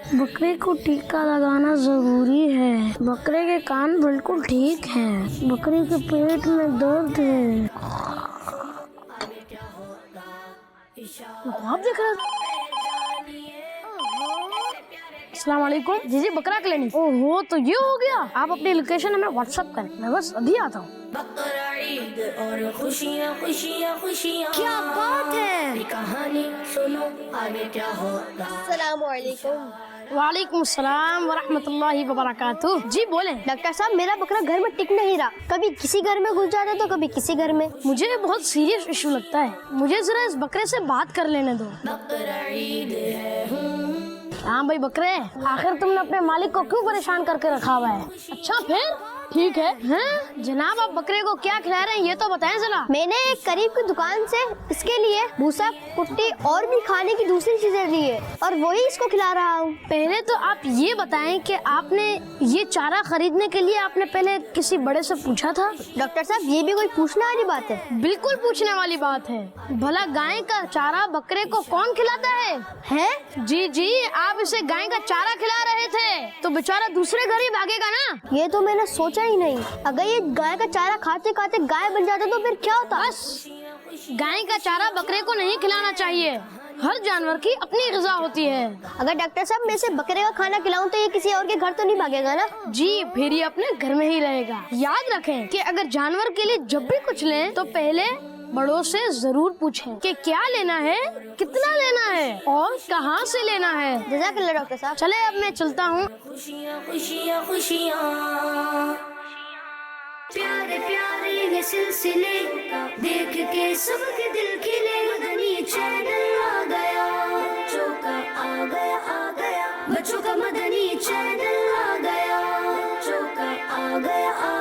बकरे को टीका लगाना जरूरी है। बकरे के कान बिल्कुल ठीक हैं। बकरे के पेट में दर्द है। आप देख रहे अस्सलाम वालेकुम। जी बकरा क्लिनिक। ओहो, तो ये हो गया। आप अपनी लोकेशन हमें व्हाट्सएप करें, मैं बस अभी आता हूँ। बकरा ईद और खुशियाँ खुशियाँ खुशियाँ, क्या बात है। कहानी सुनो आगे क्या होगा। अस्सलाम वालेकुम। वालेकुम सलाम वरहमतुल्लाहि वबरकातुह। जी बोले। डॉक्टर साहब, मेरा बकरा घर में टिक नहीं रहा, कभी किसी घर में घुस जाता तो कभी किसी घर में। मुझे बहुत सीरियस इशू लगता है, मुझे जरा इस बकरे से बात कर लेने दो। बकरा ईद है। हाँ भाई बकरे, आखिर तुमने अपने मालिक को क्यों परेशान करके रखा हुआ है? अच्छा फिर ठीक है। हैं? जनाब, आप बकरे को क्या खिला रहे हैं ये तो बताएं जरा। मैंने एक करीब की दुकान से इसके लिए भूसा, कुट्टी और भी खाने की दूसरी चीजें ली है और वही इसको खिला रहा हूँ। पहले तो आप ये बताएं कि आपने ये चारा खरीदने के लिए आपने पहले किसी बड़े से पूछा था? डॉक्टर साहब, ये भी कोई पूछने वाली बात है? बिल्कुल पूछने वाली बात है। भला गाय का चारा बकरे को कौन खिलाता है? हैं? जी, आप इसे गाय का चारा खिला रहे थे तो बेचारा दूसरे घर ही भागेगा ना। ये तो मैंने सोचा ही नहीं। अगर ये गाय का चारा खाते खाते गाय बन जाता तो फिर क्या होता? बस, गाय का चारा बकरे को नहीं खिलाना चाहिए। हर जानवर की अपनी ग़िज़ा होती है। अगर डॉक्टर साहब मैं इसे बकरे का खाना खिलाऊं तो ये किसी और के घर तो नहीं भागेगा ना? जी, फिर ये अपने घर में ही रहेगा। याद रखें कि अगर जानवर के लिए जब भी कुछ लें तो पहले बड़ों से जरूर पूछें कि क्या लेना है, कितना लेना है और कहाँ से लेना है। जज़ाकल्लाह डॉक्टर साहब। चले अब मैं चलता हूँ। खुशियाँ खुशियाँ खुशियाँ, प्यारे प्यारे ये सिलसिले देख के सबके दिल खिले। मदनी चैनल आ गया, बच्चों का आ गया, बच्चों का मदनी चैनल आ गया, बच्चों का आ गया।